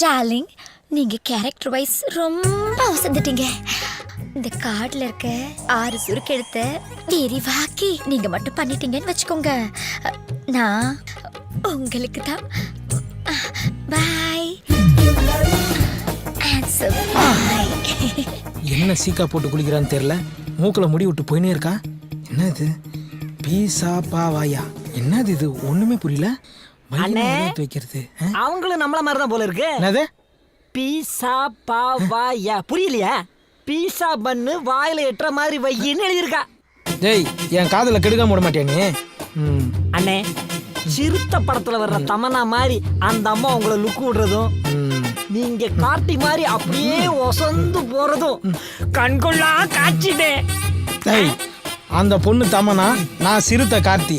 Darling, நீங்க character wise ரொம்ப வசந்துட்டீங்க. இந்த கார்டுல இருக்க 6 சுருக்கெடுத்த விரிவாக்கி நீங்க மட்டும் பண்ணிட்டீங்கன்னு வச்சுக்கோங்க. நான் உங்களுக்கு தான். பாய். என்ன சீக்கா போட்டு குளிக்கிறான்னு தெரியல. மூக்கில் முடி விட்டு போயினே இருக்கா. என்ன இது? பீஸா பாவாயா? என்னது இது? ஒண்ணுமே புரியல. வைக்கிறது அவங்களும் நம்மள மாதிரி தான் போல இருக்கு. என்னது? பீஸா பாவாயா புரியலையா? பீஸா பண்ணு வாயில எட்டுற மாதிரி வையின்னு எழுதியிருக்கா. டேய், என் காதல கெடுக்காம விட மாட்டியா நீ? அண்ணே, சிறுத்த படத்துல வர்ற தமன்னா மாதிரி அந்த அம்மா உங்களை லுக் விடுறதும், நீங்க காட்டி மாதிரி அப்படியே ஒசந்து போறதும் கண்கொள்ளா காட்சிதே. டேய், அந்த பொண்ணு தமனா, நான் சிறுத்த கார்த்தி.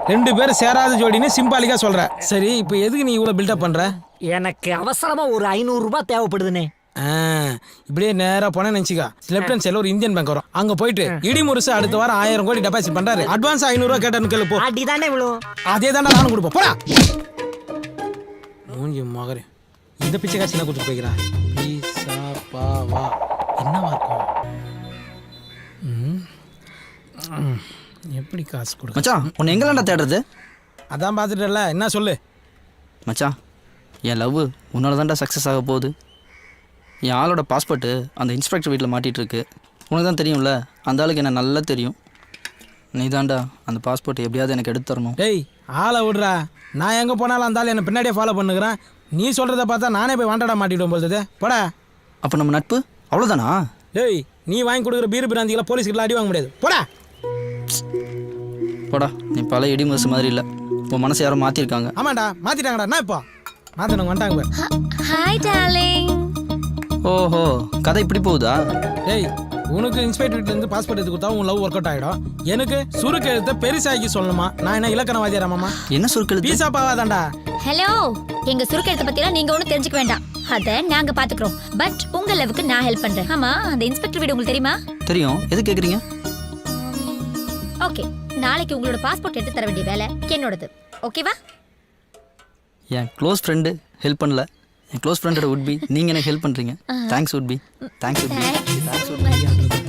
2 பேரும் சேராத ஜோடின்னு சிம்பாலிக்கா சொல்ற. சரி, இப்போ எதுக்கு நீ இவ்வளவு பில்டப் பண்ற? எனக்கு அவசரமா ஒரு 500 ரூபாய் தேவைப்படுதுனே. இப்படியே நேரா போன நினைச்சிக்கா, லெப்ட் ஹேண்ட் சைடுல ஒரு இந்தியன் பேங்க் வரும். அங்க போயிட்டு இடிமுருசு அடுத்த வாரம் 1000 கோடி டெபாசிட் பண்றாரு. அட்வான்ஸ் 500 ரூபாய் கேட்டான்னு கேளு போ. அடிதானே விழும். அதே தானே நானும் கொடுப்போம். போடா மூஞ்சி மகரே. இந்த பிச்சை காட்சி என்ன கொடுத்து போய்க்கிறா? பீஸா பாவா என்னவா இருக்கும்? எப்படி காசு கொடு மச்சான்? உன்னை எங்கெல்லாம்டா தேடுறது? அதான் பார்த்துட்டல. என்ன சொல்லு மச்சான், என் லவ் உன்னால தான்டா சக்ஸஸ் ஆக போகுது. என் ஆளோட பாஸ்போர்ட்டு அந்த இன்ஸ்பெக்டர் வீட்டில் மாட்டிகிட்டு இருக்கு. உனக்கு தான் தெரியும்ல, அந்த ஆளுக்கு என்ன நல்லா தெரியும். நீ தான்டா அந்த பாஸ்போர்ட் எப்படியாவது எனக்கு எடுத்து தரணும். டேய், ஆளை விடுறா. நான் எங்கே போனாலும் அந்த ஆள் என்னை பின்னாடியே ஃபாலோ பண்ணுகிறேன். நீ சொல்கிறத பார்த்தா நானே போய் வாண்டடா மாட்டிவிடும் போகுது. போடா. அப்போ நம்ம நட்பு அவ்வளோதானா? டேய், நீ வாங்கி கொடுக்குற பீரு பிராந்திகளை போலீஸ்கிட்ட அடி வாங்க முடியாது. போடா போடா. நீ பல இடி மசு மாதிரி இல்லை, உன் மனசை யாரும் மாற்றிருக்காங்க. ஆமாண்டா, மாற்றிட்டாங்கடா. நான் இப்போ மாற்றினவங்க வந்துட்டாங்க பாரு. Hi darling. ஓஹோ, கதை இப்படி போகுதா? டேய், உனக்கு இன்ஸ்பெக்டர் வீட்டிலேருந்து பாஸ்போர்ட் எடுத்து கொடுத்தா உன் லவ் ஒர்க் அவுட் ஆகிடும். எனக்கு சுருக்கு எழுத்த பெருசாக்கி சொல்லணுமா? நான் என்ன இலக்கணவாதியாராமாமா? என்ன சுருக்கெழுத்து? பீஸா பாவாதான்டா. ஹலோ, எங்க சுருக்கெழுத்த பத்திலாம் நீங்க ஒன்றும் தெரிஞ்சுக்க வேண்டாம். அதை நாங்க பாத்துக்கிறோம். பட் உங்க லவ்வுக்கு நான் ஹெல்ப் பண்றேன். ஆமா, அந்த இன்ஸ்பெக்டர் வீடு உங்களுக்கு தெரியுமா? தெரியும். எது கேட்குறீங்க? ஓகே, நாளைக்கு உங்களோட பாஸ்போர்ட் எடுத்து தர வேண்டிய வேலை என்னோடது. ஓகேவா? என் க்ளோஸ் ஃப்ரெண்டு ஹெல்ப் பண்ணல. என் க்ளோஸ் ஃப்ரெண்டோட உட்பி நீங்கள் எனக்கு ஹெல்ப் பண்ணுறீங்க. Thanks உட்பி. Thanks உட்பி. Thanks உட்பி.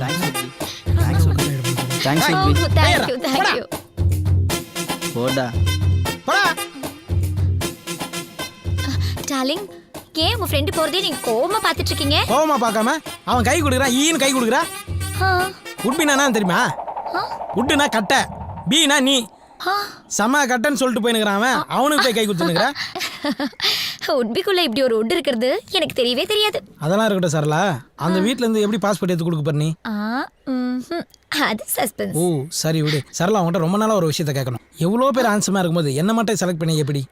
Thanks உட்பி. Thanks உட்பி. Thanks உட்பி. Thank you. போடா. டார்லிங், ஏன் உங்க ஃப்ரெண்ட் போறதே நீங்க கோவமா பாத்துட்டு இருக்கீங்க? கோவமா பார்க்காம அவன் கை கொடுக்குறான். ஈன்னு கை கொடுக்குறா. உட்பினா என்ன தெரியுமா? உட்டுனா கட்டை, பீனா நீ. சம கட்டன்னு சொல்லிட்டு போயினுக்கிறான் அவன். அவனுக்கு போய் கை கொடுத்துனுக்குறா. உட்பிக்குள்ள இப்படி ஒரு உட் இருக்கிறது எனக்கு தெரியவே தெரியாது. அதெல்லாம் இருக்கட்டும் சரளா. அந்த வீட்ல இருந்து எப்படி பாஸ்போர்ட் எடுத்து கொடுக்க போற நீ? அது சஸ்பென்ஸ். ஓ சரி விடு. சரளா, உன்கிட்ட ரொம்ப நாளா ஒரு விஷயத்த கேட்கணும். எவ்வளோ பேர் ஆன்சமா இருக்கும்போது என்ன மட்டும் செலக்ட் பண்ணி எப்படி?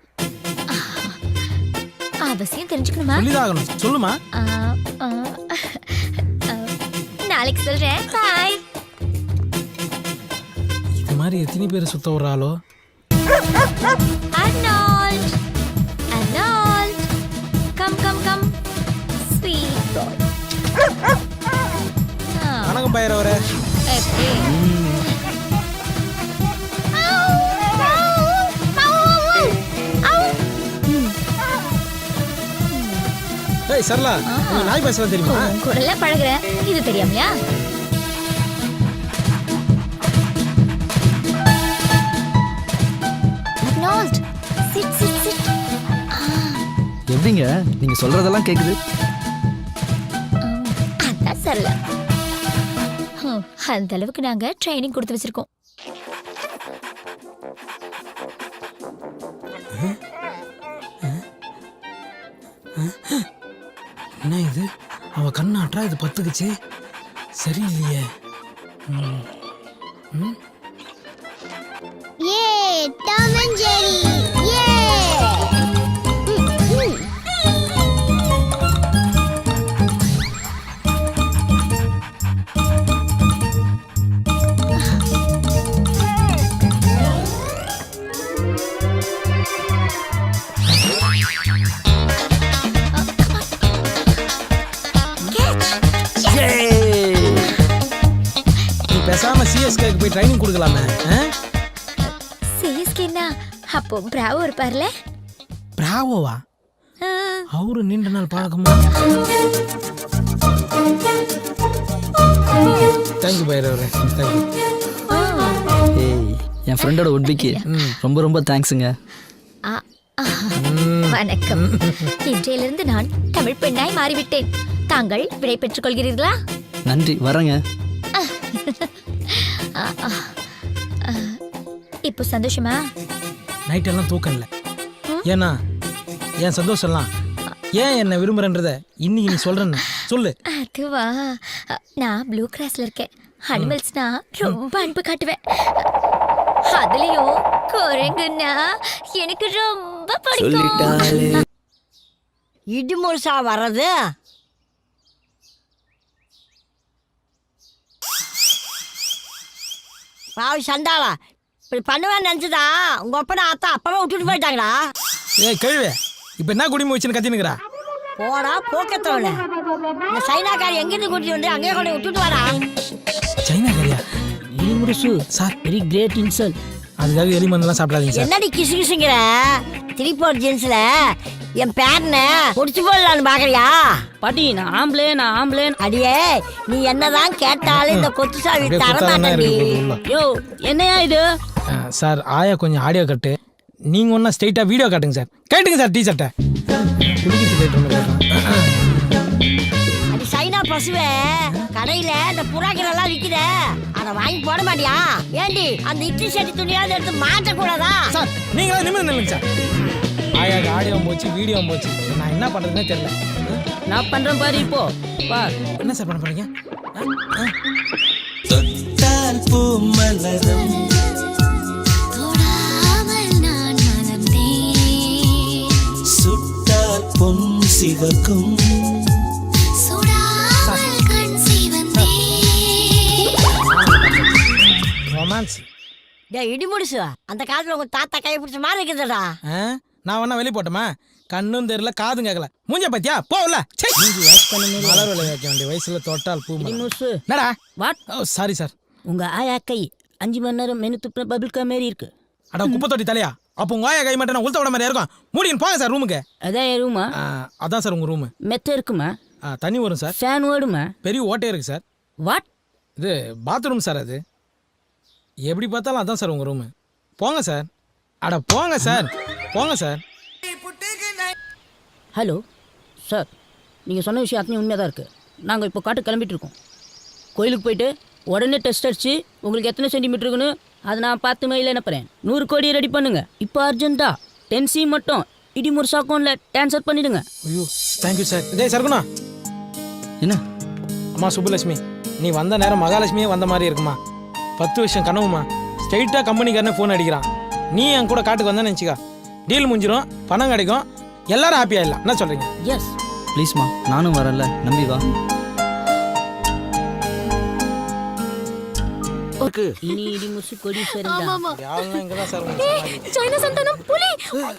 அவசியம் தெரிஞ்சுக்கணுமா? சொல்லிதாகணும். சொல்லுமா. நாளைக்கு சொல்றேன். பாய். இது மாதிரி எத்தனை பேர் சுத்த விடுறாளோ? Arnold, Arnold, come, sweet boy. வணக்கம் பையரவரே. ஏய் சரளா, உனக்கு நாய் பேசலாம் தெரியுமா? கூடல பழகுறேன், இது தெரியாமையா? Arnold, sit. எப்படிங்க நீங்கள் சொல்கிறதெல்லாம் கேட்குது? அதான் சரளா. அந்த அளவுக்கு நாங்க ட்ரைனிங் கொடுத்து வச்சிருக்கோம். என்ன இது? அவ கண்ணாட்டா இது பத்துக்குச்சு. சரியில்லையே. Tom and Jerry. நீ பேசாம சிஎஸ்கேக்கு போய் ட்ரைனிங் கொடுக்கலாமே. சிஎஸ்கேனா அப்போ பிராவோ இருப்பார்ல? பிராவோவா? அவரு நீண்ட நாள் பழக்கமா? தேங்க்யூ பைரவரே, தேங்க்யூ. ஏய் என் ஃப்ரெண்டோட உட்பிக்கு ரொம்ப ரொம்ப தேங்க்ஸுங்க. ஆ, ஆ, வணக்கம். இன்றையிலிருந்து நான் தமிழ் பெண்ணாய் மாறிவிட்டேன். தாங்கள் விடை பெற்றுக் கொள்கிறீர்களா? நன்றி, வரேங்க. ஆ, ஆ, ஆ. இப்போ சந்தோஷமா? நைட்டெல்லாம் தூக்கம் இல்லை. ஏன்னா என் சந்தோஷம்லாம் ஏன் என்ன விரும்புறன்றத இன்னைக்கு நீ சொல்றேன்னு சொல்லு. அதுவா, நான் ப்ளூ கிராஸ்ல இருக்கேன். அனிமல்ஸ்னா ரொம்ப அன்பு காட்டுவேன். அதுலயும் குரங்குன்னா எனக்கு ரொம்ப பிடிக்கும். இடி முழுசா வர்றது? பாவி சண்டாளா, இப்படி பண்ணுவேன்னு நினச்சதா உங்க அப்பா அத்தா அப்பவே விட்டுட்டு போயிட்டாங்களா? ஏய் கேள்வி, இப்போ என்ன குடிமை வச்சுன்னு கத்தினுக்குறா? போடா போக்கத்தவன, இந்த சைனாக்காரி எங்கிருந்து கூட்டிட்டு வந்து அங்கேயே கொண்டு விட்டுட்டு வரா? China கறியா? Idimurasu sir very great insult. அதுக்காக எலி மருந்துலாம் சாப்பிடாதீங்க சார். என்னடி கிசு கிசுங்கிற? திருப்பூர் ஜென்ஸ்ல என் பேரனை முடிச்சு போடலான்னு பாக்குறியா? பாட்டி நான் ஆம்பளே. அடியே, நீ என்னதான் கேட்டாலும் இந்த கொத்து சாவி அப்படியே தர குத்தாலன்னா மாட்டேன்டி. இருக்கு உள்ள. யோ என்னையா இது? சார் ஆயா கொஞ்சம் ஆடியோ கட்டு, நீங்கள் ஒன்றா ஸ்ட்ரெயிட்டாக வீடியோ காட்டுங்க சார். கேட்டுங்க சார் டீ-ஷர்ட்டை. குடிக்கிறது கேட்டு. அடி சைனா பசுவே, கடையில இந்த புறாக்கள் எல்லாம் விக்குத, அதை வாங்கி போட மாட்டியா? ஏண்டி அந்த இட்லி சட்டி துணியாவது எடுத்து மாட்டக்கூடாதா? சார் நீங்களா நிமிர்ந்து நில்லுங்க சார். ஆயாக்கு ஆடியோ போச்சு, வீடியோ போச்சு. நான் என்ன பண்ணுறதுனே தெரியல. நான் பண்றேன் பாரு இப்போ. பார் என்ன சார் பண்ண போறீங்க? தொடாமல் நான் மலர்ந்தேன், சிவக்கும் சுடாமல் கண் சிவந்தேன். ரொமான்ஸ். டேய் இடி முடிசு, அந்த காலத்துல உங்க தாத்தா கை பிடிச்ச மாதிரி இருக்குதுடா. நான் வேணா வெளியே போட்டோமா? கண்ணும் தெரியல, காதும் கேட்கல. மூஞ்ச பத்தியா போகல. மலர் விலை வைக்க வேண்டிய வயசுல தொட்டால் பூ மலரும். இடிமுரசு என்னடா? வாட்? Oh sorry sir. உங்க ஆயா கை 5 மணி நேரம் மெனு துப்புன பபிள் கா மாரி இருக்கு. அட குப்பை தொட்டி தலையா? அப்போ உங்க ஆயா கை மட்டும் நான் உளுத்த விட மாதிரி இருக்கும். மூடின்னு போங்க சார் ரூமுக்கு. அதான் என் ரூமா? அதான் சார் உங்க ரூமு. மெத்த இருக்குமா? தண்ணி வரும் சார். ஃபேன் ஓடுமா? பெரிய ஓட்டே இருக்கு சார். வாட்? இது பாத்ரூம் சார். அது எப்படி பார்த்தாலும் அதான் சார் உங்க ரூமு. போங்க சார். அட போங்க சார், போங்க சார். ஹலோ சார், நீங்கள் சொன்ன விஷயம் அத்தனை உண்மையாக தான் இருக்குது. நாங்கள் இப்போ காட்டு கிளம்பிட்டு இருக்கோம். கோயிலுக்கு போயிட்டு உடனே டெஸ்ட் அடிச்சு உங்களுக்கு எத்தனை சென்டிமீட்டர் இருக்குன்னு அதை நான் பார்த்து மெயில் அனுப்புகிறேன். 100 கோடி ரெடி பண்ணுங்க இப்போ அர்ஜென்ட்டாக. 10C மட்டும் இடிமுரசு அக்கௌண்ட்டில் ட்ரான்ஸ்ஃபர் பண்ணிவிடுங்க. ஐயோ தேங்க்யூ சார். இதே சர்க்குணா. என்ன? அம்மா சுப்புலட்சுமி, நீ வந்த நேரம் மகாலட்சுமியே வந்த மாதிரி இருக்குமா? 10 வருஷம் கனவுமா. ஸ்ட்ரைட்டாக கம்பெனிக்காரனே ஃபோன் அடிக்கிறான். நீ என் கூட காட்டுக்கு வந்தேன்னு நினச்சிக்கா, டீல் முடிஞ்சிடும், பணம் கிடைக்கும், எல்லாரும் ஹாப்பியாக இல்லை. என்ன சொல்கிறீங்க? எஸ் ப்ளீஸ்மா, நானும் வரல, நம்பி வா. இனி இடிமுரசு கொடி சரிந்தா. யாருன்னா இங்கே தான் சார் உங்களுக்கு சமாதி. சைனா சந்தானம் புலி ஓடி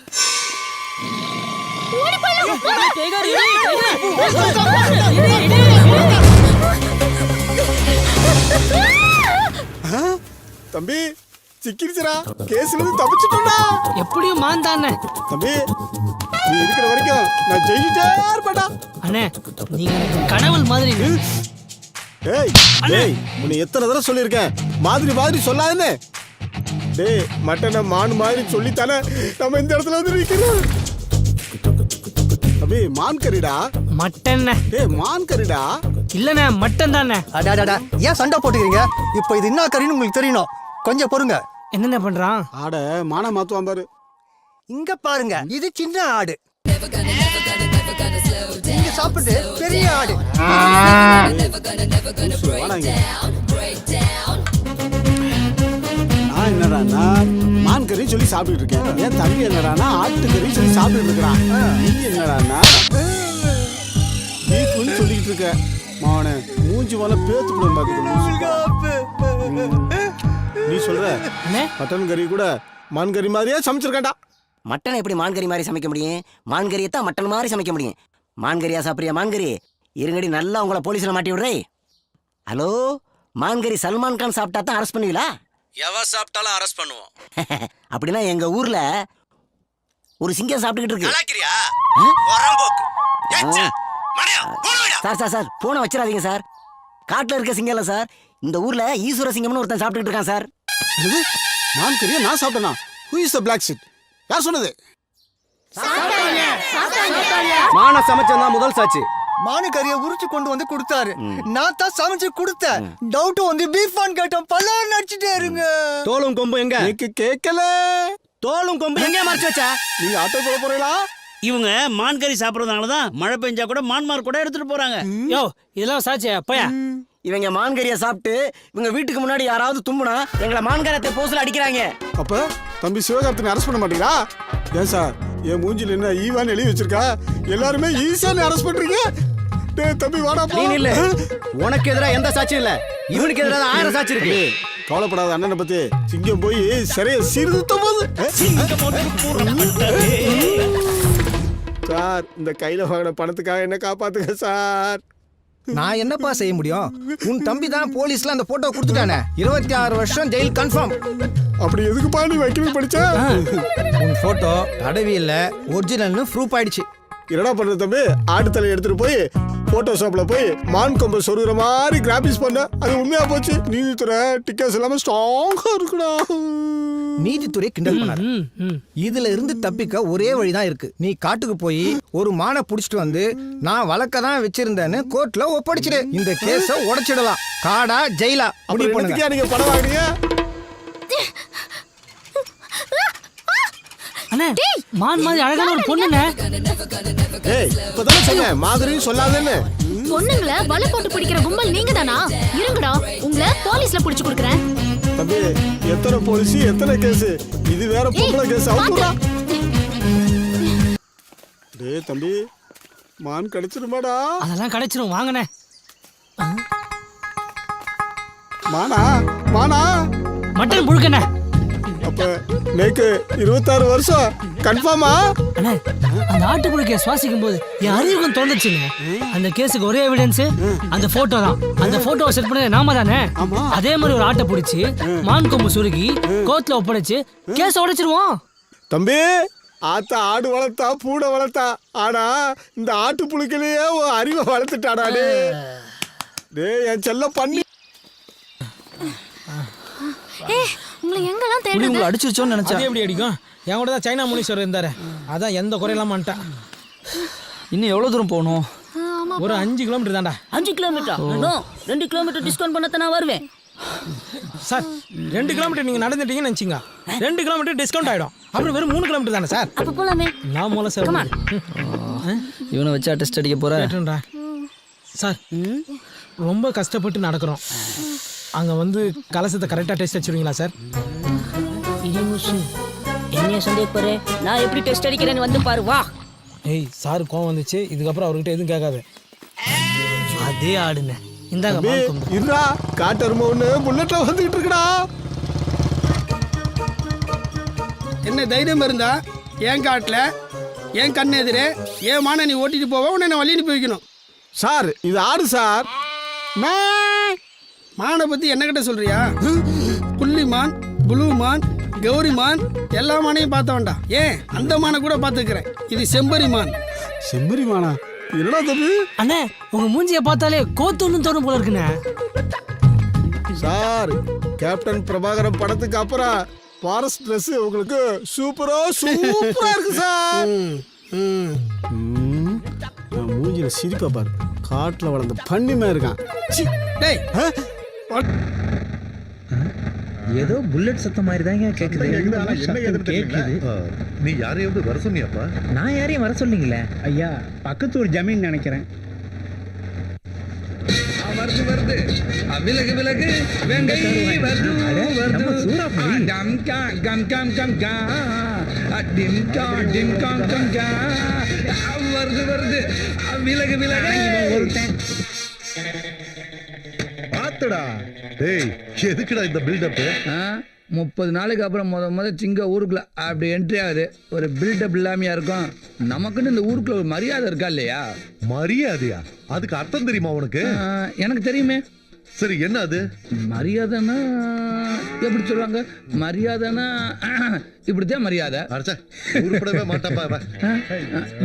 தம்பி சிக்கிருச்சுடா, கேஸ்ல இருந்து தப்பிச்சுட்டா. எப்படியும் மாந்தானே தம்பி நீ இருக்கிற வரைக்கும் நான் ஜெயிச்சிட்டே இருப்பேன்டா. அண்ணே, நீங்க எனக்கு கனவுள் மாதிரி. டேய் டேய், உன்னை எத்தனை தடவை சொல்லியிருக்கேன், மாதிரி மாதிரி சொல்லாதுன்னு. டேய் மட்டனை மான் மாதிரி சொல்லித்தானே நம்ம இந்த இடத்துல வந்து நிற்கிறோம். தம்பி மான் கறிடா. மட்டன் டேய் மான் கறிடா. இல்லண்ணே, மட்டன் தானே. அடாடாடா, ஏன் சண்டை போட்டுக்கிறீங்க? இப்போ இது என்ன கறின்னு உங்களுக்கு தெரியணும், கொஞ்சம் பொறுங்க. என்னென்ன பண்றான்? ஆட மான மாத்துவான் பாரு. இங்க பாருங்க, இது சின்ன ஆடு, நீங்க சாப்பிடுறது பெரிய ஆடு. நான் என்னடான்னா மான் கறி சொல்லி சாப்பிட்டுட்டு இருக்கேன். என் தம்பி என்னடான்னா ஆட்டுக்கறி சொல்லி சாப்பிட்டு இருக்கிறான். நீ என்னடான்னா பீஃப்னு சொல்லிக்கிட்டு இருக்க. மாவனே மூஞ்சி போல பேத்து கூட நீ சொல்ற மட்டன் கறி கூட மான் கறி மாதிரியே சமைச்சிருக்கேன்டா. மட்டன் எப்படி மான்கறி மாதிரி சமைக்க முடியும்? மான்கறியை தான் மட்டன் மாதிரி சமைக்க முடியும். மான்கறியா சாப்பிட்றியா? மான்கறி இருங்கடி, நல்லா உங்களை போலீஸில் மாட்டி விடுறே. ஹலோ, மான்கறி சல்மான் கான் சாப்பிட்டா தான் அரெஸ்ட் பண்ணுவீங்களா? எவ சாப்பிட்டாலும் அரெஸ்ட் பண்ணுவோம். அப்படின்னா எங்கள் ஊரில் ஒரு சிங்கம் சாப்பிட்டுக்கிட்டு இருக்கு சார் போனை வச்சிடாதீங்க சார். காட்டுல இருக்க சிங்கம் இல்ல சார், இந்த ஊர்ல ஈஸ்வர சிங்கம்னு ஒருத்தன் சாப்பிட்டுக்கிட்டு இருக்கான் சார். மான் கறியா நான் சாப்பிட்டேனா? Who is the black sheet? யார் சொன்னது? மான சமைச்சா முதல் சாட்சி. மானு கறியை உரிச்சு கொண்டு வந்து கொடுத்தாரு. நான் தான் சமைச்சு கொடுத்தேன். டவுட் வந்து பீஃபான் கேட்டோம். பல்லார் நடிச்சுட்டே இருங்க. தோலும் கொம்பு எங்க? கேட்கல. தோலும் கொம்பு எங்க மறைச்சு வச்சா? நீங்க ஆட்டோ போட போறீங்களா? இவங்க மான் கறி சாப்பிட்றதுனால தான் மழை பெஞ்சா கூட மான்மார் கூட எடுத்துட்டு போறாங்க. யோ இதெல்லாம் சாட்சியா போயா? இவங்க மான்கறியை சாப்பிட்டு இவங்க வீட்டுக்கு முன்னாடி யாராவது தும்புனா எங்களை மான்கரத்தை போஸ்ல அடிக்கிறாங்க. அப்ப தம்பி சிவகார்த்தினை அரெஸ்ட் பண்ண மாட்டீங்களா? ஏன் சார் என் மூஞ்சில என்ன ஈவான்னு எழுதி வச்சிருக்கா? எல்லாருமே ஈஸியா அரெஸ்ட் பண்றீங்க. டேய் தம்பி வாடா போ. இல்ல உனக்கு எதிரா எந்த சாட்சியும் இல்ல, இவனுக்கு எதிரா 1000 சாட்சி இருக்கு. கவலைப்படாத அண்ணனை பத்தி. சிங்கம் போய் சரியா சீர்திருத்த போது. சார் இந்த கையில வாங்கின பணத்துக்காக என்ன காப்பாத்துங்க சார். நான் என்னப்பா செய்ய முடியும்? உன் தம்பி தான் போலீஸ்ல அந்த போட்டோ கொடுத்துட்டானே. 26 வருஷம் ஜெயில் கன்ஃபார்ம். அப்படி எதுக்குப்பா நீ வைக்கவே படிச்ச? உன் போட்டோ அடவியில ஒரிஜினல்னு ப்ரூஃப் ஆயிடுச்சு. என்னடா பண்ற தம்பி? ஆட்டு தலை எடுத்துட்டு போய் போட்டோஷாப்ல போய் மான் கொம்பை சொருகிற மாதிரி கிராபிக்ஸ் பண்ண, அது உண்மையா போச்சு. நீதித்துறை டிக்கெட்ஸ் எல்லாமே ஸ்ட்ராங்கா இருக்குடா. நீதித்துறை கிண்டல் பண்ணாரு. இதுல இருந்து தப்பிக்க ஒரே வழிதான் இருக்கு. நீ காட்டுக்கு போய் ஒரு மானை புடிச்சிட்டு வந்து நான் வழக்க தான் வச்சிருந்தேன்னு கோர்ட்ல ஒப்படைச்சிடு. இந்த கேஸ உடைச்சிடலாம். காடா ஜெயிலா அப்படி பண்ணுங்க. நீங்க படம் வாங்குறீங்க? அண்ணே மான் மாதிரி அழகான ஒரு பொண்ணுண்ணே. ஏய் இப்பதானே சொன்னேன் மாதிரின்னு சொல்லாதேன்னு. பொண்ணுங்களை வலை போட்டு பிடிக்கிற கும்பல் நீங்க தானா? இருங்கடா, உங்களை போலீஸ்ல புடிச்சு கொடுக்குறேன். தம்பி எத்தனை போலீஸ் எத்தனை கேஸ்? இது வேற பொம்பளை கேஸ். அவுத்துடா. டேய் தம்பி மான் கிடைச்சிருமாடா? அதெல்லாம் கிடைச்சிரும் வாங்கண்ணே. மானா மானா மட்டன் புழுக்கண்ணே. அப்ப நேக்கு 26 வருஷம் கன்ஃபார்மா? அண்ணே அந்த ஆட்டு புழுக்கைய சுவாசிக்கும் போது என் அறிவுக்கும் தோணுச்சுங்க. அந்த கேஸுக்கு ஒரே எவிடன்ஸ் அந்த போட்டோ தான். அந்த போட்டோவை செட் பண்ண நாம தானே. அதே மாதிரி ஒரு ஆட்டை பிடிச்சி மான் கொம்பு சுருகி கோர்ட்ல ஒப்படைச்சு கேஸ உடைச்சிருவோம். தம்பி ஆத்தா ஆடு வளர்த்தா பூனை வளர்த்தா, ஆனா இந்த ஆட்டு புழுக்கிலேயே அறிவை வளர்த்துட்டாடா. டேய் என் செல்ல பண்ணி உங்களை எங்கெல்லாம் தேடுறது? உங்களை அடிச்சிருச்சோன்னு நினைச்சேன். அது எப்படி அடிக்கும்? என் கூட தான் சைனா முனீஸ்வரர் இருந்தாரு. அதான் எந்த குறையெல்லாம் பண்ணிட்டான். இன்னும் எவ்வளோ தூரம் போகணும்? ஒரு 5 கிலோமீட்டர் தான்டா. 5 கிலோமீட்டர் 2 கிலோமீட்டர் டிஸ்கவுண்ட் பண்ண நான் வருவேன் சார் 2 கிலோமீட்டர் நீங்க நடந்துட்டீங்கன்னு நினைச்சிங்க, 2 கிலோமீட்டர் டிஸ்கவுண்ட் ஆயிடும். அப்புறம் வெறும் 3 கிலோமீட்டர் தானே சார்? அப்ப போலாமே. நான் மூலம் சார் இவனை வச்சா டெஸ்ட் அடிக்க போகிறேன் சார். ரொம்ப கஷ்டப்பட்டு நடக்கிறோம். அங்கே வந்து கலசத்தை கரெக்டாக டெஸ்ட் அடிச்சிருவீங்களா சார்? என்ன சந்தேகப்படுற? நான் எப்படி டெஸ்ட் அடிக்கிறேன்னு வந்து பாரு வா. ஏய் சார் கோவம் வந்துச்சு. இதுக்கப்புறம் அவர்கிட்ட எதுவும் கேட்காது. அதே ஆடுங்க. இந்தாங்க தம்பி மான் கொம்பு. இருடா, காட்டெருமை ஒண்ணு புல்லட்ல வந்துகிட்டு இருக்குடா. என்ன தைரியம் இருந்தா என் காட்டுல என் கண்ணு எதிரே ஏன் மான நீ ஓட்டிட்டு போவ, உன்னை நான் வழி அனுப்பி வைக்கணும். சார் இது ஆடு சார். மானை பத்தி என்ன கிட்ட சொல்றியா? புள்ளி மான், புளு மான், கௌரி மான் எல்லா மானையும் பார்த்த வேண்டாம். ஏன் அந்த மானை கூட பார்த்துக்கிறேன். இது செம்பரி மான். செம்பரி மானா? என்னடா தம்பி? அண்ணே உங்க மூஞ்சிய பார்த்தாலே கோத்துன்னு தோணும் போல இருக்குண்ணே. சார் கேப்டன் பிரபாகரன் படத்துக்கு அப்புறம் ஃபாரஸ்ட் ட்ரெஸ் உங்களுக்கு சூப்பரா இருக்கு சார். மூஞ்சில சிரிப்பா பாரு. காட்டுல வளர்ந்த பண்ணிமா இருக்கான். டேய் ஏதோ புல்லட் சத்தம் மாதிரி தாங்க கேக்குது. நீ யாரையாவது வர சொன்னியாப்பா? நான் யாரையும் வர சொன்னீங்களே ஐயா, பக்கத்து ஒரு ஜமீன் நினைக்கிறேன். வருது வருது விலகு விலகு வெங்கை வருது வருது டம் கா கம் கம் கம் கா டிம் கா டிம் கம் கம் கா வருது வருது விலகு விலகு ஒருத்தன் பாத்துடா. டேய் எதுக்குடா இந்த பில்டப்? 30 நாளைக்கு அப்புறம் முத சிங்க ஊருக்குள்ள அப்படி என்ட்ரி ஆகுது. ஒரு பில்டப் இல்லாமையா இருக்கும். நமக்குன்னு இந்த ஊருக்குள்ள ஒரு மரியாதை இருக்கா இல்லையா? மரியாதையா? அதுக்கு அர்த்தம் தெரியுமா உனக்கு? எனக்கு தெரியுமே. சரி என்ன அது? மரியாதைன்னா எப்படி சொல்லுவாங்க? மரியாதைன்னா இப்படித்தான் மரியாதை. உருப்படவே மாட்டாப்பா.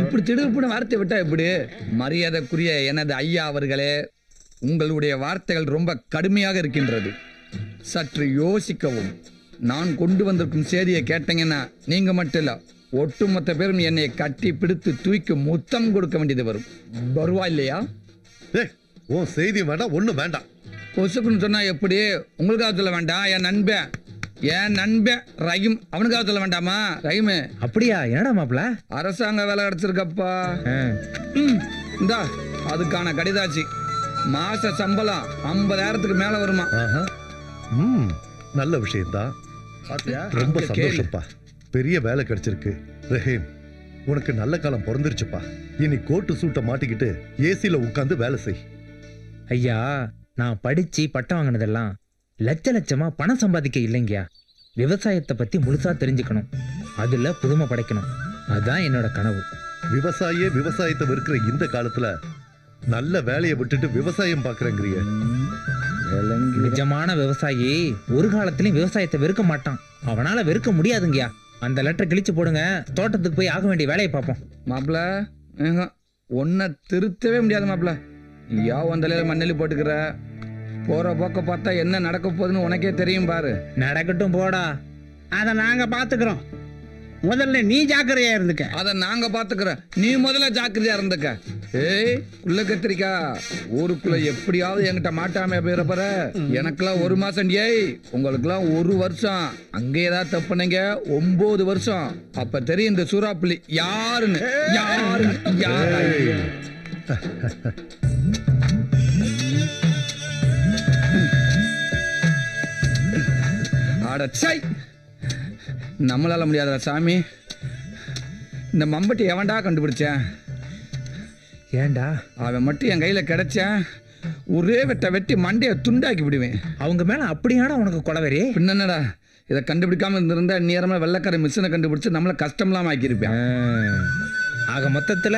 இப்படி திடுப்புன வார்த்தை விட்டா எப்படி? மரியாதைக்குரிய எனது ஐயா அவர்களே, உங்களுடைய வார்த்தைகள் ரொம்ப கடுமையாக இருக்கின்றது. சற்று யோசிக்கவும். நான் கொண்டு வந்திருக்கும் செய்தியை கேட்டீங்கன்னா நீங்க மட்டும் இல்ல, ஒட்டுமொத்த பேரும் என்னை கட்டி பிடித்து தூக்கி முத்தம் கொடுக்க வேண்டியது வரும். வருவா இல்லையா? உன் செய்தி வேண்டாம், ஒன்றும் வேண்டாம். பொசுக்குன்னு சொன்னா எப்படி? உங்களுக்காக சொல்ல வேண்டாம், என் நண்பன் ரஹீம் அவனுக்காக சொல்ல வேண்டாமா? ரஹீம். அப்படியா? என்னடா மாப்ள? அரசாங்க வேலை கிடைச்சிருக்கப்பா. இந்தா அதுக்கான கடிதாச்சு. மாச சம்பளம் 50,000க்கு மேல வருமா? நல்ல விஷயம்தான். ரொம்ப சந்தோஷப்பா. பெரிய வேலை கிடைச்சிருக்கு. ரஹீம், உனக்கு நல்ல காலம் பிறந்துருச்சுப்பா. இனி கோட்டு சூட்டை மாட்டிக்கிட்டு ஏசில உட்கார்ந்து வேலை செய். ஐயா, நான் படிச்சு பட்டம் வாங்கினதெல்லாம் லட்சமா பணம் சம்பாதிக்க இல்லைங்கயா. விவசாயத்தை பத்தி முழுசா தெரிஞ்சுக்கணும், அதுல புதுமை படைக்கணும். அதான் என்னோட கனவு. விவசாயத்தை வெறுக்கிற இந்த காலத்துல நல்ல வேலையை விட்டுட்டு விவசாயம் பாக்குறேங்கிறிய. நிஜமான விவசாயி ஒரு காலத்திலயும் விவசாயத்தை வெறுக்க மாட்டான். அவனால வெறுக்க முடியாதுங்கயா. அந்த லெட்டர் கிழிச்சு போடுங்க, தோட்டத்துக்கு போய் ஆக வேண்டிய வேலையை பார்ப்போம். மாப்பிள்ள, ஒன்ன திருத்தவே முடியாது மாப்பிள்ள. யா வந்தலையில மண்ணெல்லி போட்டுக்கிற. போற போக்க பார்த்தா என்ன நடக்க போகுதுன்னு உனக்கே தெரியும் பாரு. நடக்கட்டும் போடா, அதை நாங்க பாத்துக்கிறோம். முதல்ல நீ ஜாக்கிரதையா இருந்துக்க. அத நாங்க பாத்துக்கிறோம், நீ முதல்ல ஜாக்கிரதையா இருந்துக்க. ஏய் உள்ள கத்திரிக்கா, ஊருக்குள்ள எப்படியாவது என்கிட்ட மாட்டாம போயிடப்பற. எனக்கெல்லாம் 1 மாசம், ஏய் உங்களுக்கெல்லாம் 1 வருஷம். அங்கே ஏதாவது தப்புனீங்க 9 வருஷம். அப்ப தெரியும் இந்த சூறாப்புலி யாருன்னு. அடச்சை, நம்மளால முடியாதா சாமி? இந்த மம்பட்டி எவன்டா கண்டுபிடிச்சேன்? ஏண்டா? அவன் மட்டும் என் கையில கிடைச்சேன், ஒரே வெட்டி மண்டைய துண்டாக்கி விடுவேன். அவங்க மேல அப்படியாடா உனக்கு கொலவெறி? பின்னடா, இதை கண்டுபிடிக்காம இருந்திருந்தா நேரமா வெள்ளக்கார மிஷினை கண்டுபிடிச்சு நம்மள கஷ்டம்லாம் ஆக்கியிருப்பேன். ஆக மொத்தத்துல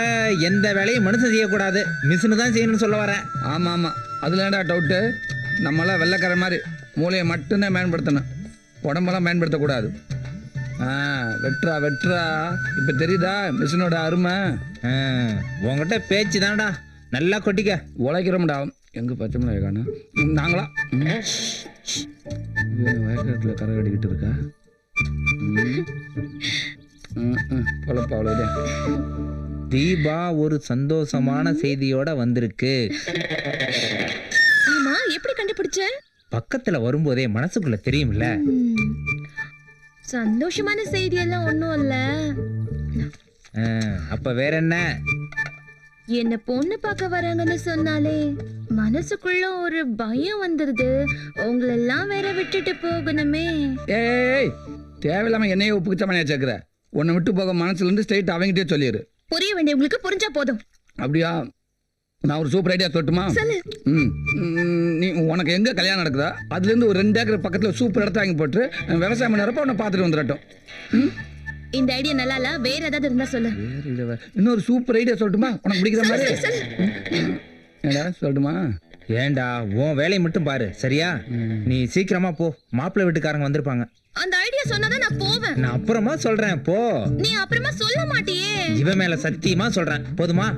எந்த வேலையும் மனுஷன் செய்யக்கூடாது, மிஷினு தான் செய்யணும்னு சொல்ல வர. ஆமா ஆமா, அதுல ஏன்டா டவுட்டு? நம்மளாம் வெள்ளக்கார மாதிரி மூளையை மட்டும்தான் பயன்படுத்தணும், உடம்பெல்லாம் பயன்படுத்தக்கூடாது. வெட்டுறா. இப்ப தெரியுதா மிஷினோட அருமை? உங்ககிட்ட பேச்சு தான்டா, நல்லா கொட்டிக்க. உழைக்கிறோம்டா. எங்க பச்சை காணா? நாங்களா வயக்காட்டுல கரை கட்டிக்கிட்டு இருக்கா? பொழப்பா அவ்வளவுதான். தீபா ஒரு சந்தோஷமான செய்தியோட வந்திருக்கு. ஆமா, எப்படி கண்டுபிடிச்ச? பக்கத்துல வரும்போதே மனசுக்குள்ள தெரியும்ல. சந்தோஷமான செய்தி எல்லாம் ஒண்ணும் இல்ல. அப்ப வேற என்ன? என்ன பொண்ணு பார்க்க வராங்கன்னு சொன்னாலே மனசுக்குள்ள ஒரு பயம் வந்துருது. உங்களெல்லாம் வேற விட்டுட்டு போகணுமே. ஏய், தேவையில்லாம என்னையே உப்புக்குச்சமனையா சேர்க்கிற. உன்னை விட்டு போக மனசுல இருந்து ஸ்ட்ரைட் அவங்கிட்டே சொல்லிடு. புரிய வேண்டிய உங்களுக்கு புரிஞ்சா போதும். அப்படியா? நான் ஒரு சூப்பர் ஐடியா சொல்லட்டுமா? நீ உனக்கு எங்க கல்யாணம் நடக்குதா அதுல இருந்து ஒரு 2 ஏக்கர் பக்கத்துல சூப்பர் இடத்த வாங்கி போட்டு விவசாயம் பண்ணறப்ப உன்னை பார்த்துட்டு வந்துடட்டும். இந்த ஐடியா நல்லா இல்ல, வேற ஏதாவது இருந்தா சொல்லு. இன்னொரு சூப்பர் ஐடியா சொல்லட்டுமா? உனக்கு பிடிக்கிற மாதிரி ஏடா சொல்லட்டுமா? ஏண்டா, உன் வேலையை மட்டும் பாரு சரியா? நீ சீக்கிரமா போ, மாப்பிள்ளை வீட்டுக்காரங்க வந்திருப்பாங்க. அந்த ஐடியா சொன்னாதான் நான் போவேன். நான் அப்புறமா சொல்றேன், போ. நீ அப்புறமா சொல்ல மாட்டியே. இவன் மேல சத்தியமா சொல்றேன், போதுமா?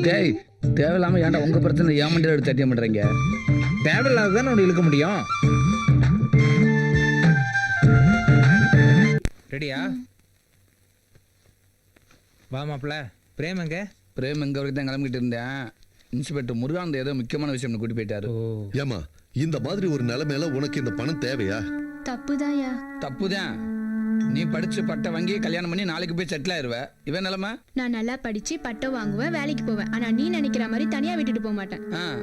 டேய், தேவையில்லாம ஏன்டா உங்க பிரச்சனை ஏமண்டில எடுத்து தட்டிய பண்றீங்க? தேவையில்லாததானே உனக்கு இழுக்க முடியும். ரெடியா? வா மாப்பிள்ள. பிரேம் எங்க? பிரேம் எங்க வரைக்கும் தான் கிளம்பிட்டு இருந்தேன். இன்ஸ்பெக்டர் முருகானந்த ஏதோ முக்கியமான விஷயம் கூட்டி போயிட்டாரு. ஏமா, இந்த மாதிரி ஒரு நிலைமையில உனக்கு இந்த பணம் தேவையா? தப்புதாயா? தப்புதான். நீ படிச்சு பட்டை வாங்கி கல்யாணம் பண்ணி நாளைக்கு போய் செட்டில் ஆயிருவ. இவன் நிலைமை? நான் நல்லா படிச்சு பட்டம் வாங்குவேன், வேலைக்கு போவேன். ஆனா நீ நினைக்கிற மாதிரி தனியா விட்டுட்டு போக மாட்டேன்.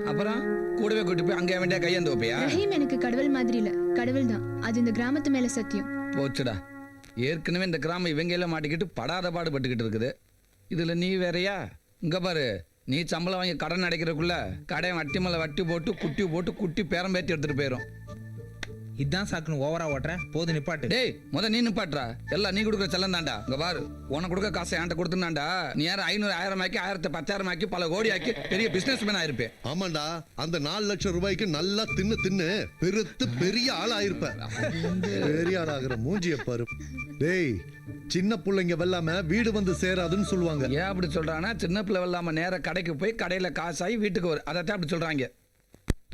அப்புறம் கூடவே கூட்டி போய் அங்கே வேண்டிய கையந்து வைப்பியா? ரஹீம் எனக்கு கடவுள் மாதிரி இல்ல, கடவுள் தான். அது இந்த கிராமத்து மேல சத்தியம். போச்சுடா, ஏற்கனவே இந்த கிராமம் இவங்க எல்லாம் மாட்டிக்கிட்டு படாத பாடுபட்டுக்கிட்டு இருக்குது. இதுல நீ வேறையா? இங்க பாரு, நீ சம்பளம் வாங்கி கடன் அடைக்கிறதுக்குள்ள கடையை வட்டி மேல வட்டி போட்டு குட்டி பேரம் பேத்தி எடுத்துட்டு போயிடும். இதான் சாக்குன்னு ஓவரா ஓட்டுற போது நிப்பாட்டு. டேய் நீ நிப்பாட்றா. எல்லாம் நீ கொடுக்குற செல்லம் தான்டா. இங்க பாரு, உனக்கு கொடுக்க காசை என்கிட்ட கொடுத்துனாண்டா நீ யாரும் 500 1000 ஆக்கி 1000 10,000 ஆக்கி பல கோடி ஆக்கி பெரிய பிசினஸ் மேன் ஆயிருப்பேன். ஆமாண்டா, அந்த 4 லட்சம் ரூபாய்க்கு நல்லா தின்னு பெருத்து பெரிய ஆள் ஆயிருப்ப. பெரிய ஆள் ஆகிற மூஞ்சிய பாரு. டேய், சின்ன பிள்ளைங்க வெல்லாம வீடு வந்து சேராதுன்னு சொல்லுவாங்க. ஏன் அப்படி சொல்றாங்கன்னா, சின்ன பிள்ளை வெல்லாம நேர கடைக்கு போய் கடையில காசாகி வீட்டுக்கு வரும். அதைத்தான் அப்படி சொல்றாங்க.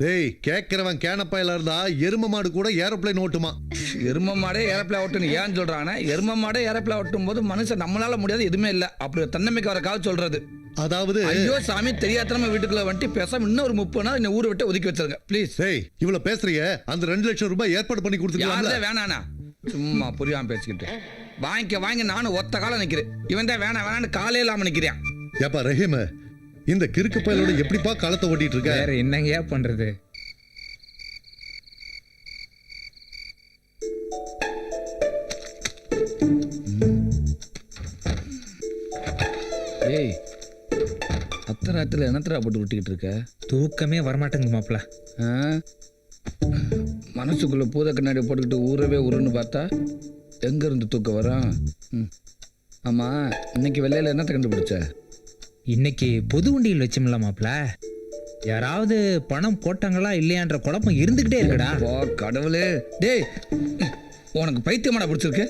டேய், கேட்கிறவன் கேனப்பாயில இருந்தா எரும மாடு கூட ஏரோப்ளேன் ஓட்டுமா. எரும மாடே ஏரோப்ளேன் ஓட்டுன்னு ஏன் சொல்றாங்கன்னா, எரும மாடே ஏரோப்ளேன் ஓட்டும் போது மனுஷன் நம்மளால முடியாது எதுவுமே இல்ல அப்படி தன்னம்பிக்கை வரக்காக சொல்றது. அதாவது ஐயோ சாமி, தெரியாதனமா வீட்டுக்குள்ள வந்துட்டு பேசாம இன்னும் ஒரு 30 நாள் இந்த ஊரை விட்டு ஒதுக்கி வச்சிருங்க ப்ளீஸ். டேய், இவ்வளவு பேசுறிய, அந்த 2 லட்சம் ரூபாய் ஏற்பாடு பண்ணி கொடுத்துருக்காங்க. வேணாண்ணா, சும்மா புரியாம பேசிக்கிட்டு வாங்கி நானும் ஒத்த காலம் நிக்கிறேன். இவன் தான் வேணான்னு காலே இல்லாம நிக்கிறேன். ஏப்பா ரஹீம், இந்த கிறுக்கு பயலோட எப்படிப்பா காலத்தை ஓட்டிட்டு இருக்க? வேற என்னங்கயா பண்றது? ஏய், அத்தராத்துல என்னத்தரா போட்டு விட்டுக்கிட்டு இருக்க? தூக்கமே வரமாட்டேங்குது மாப்பிள. மனசுக்குள்ள பூத கண்ணாடி போட்டுக்கிட்டு ஊரவே உருன்னு பார்த்தா எங்க இருந்து தூக்கம் வரும்? ஆமா, இன்னைக்கு வெள்ளையில என்னத்தை கண்டுபிடிச்ச? இன்னைக்கு பொது வண்டியில் வச்சோம்ல மாப்பிள, யாராவது பணம் போட்டாங்களா இல்லையான்ற குழப்பம் இருந்துகிட்டே இருக்குடா. கடவுளே, டேய் உனக்கு பைத்தியமாடா பிடிச்சிருக்கு?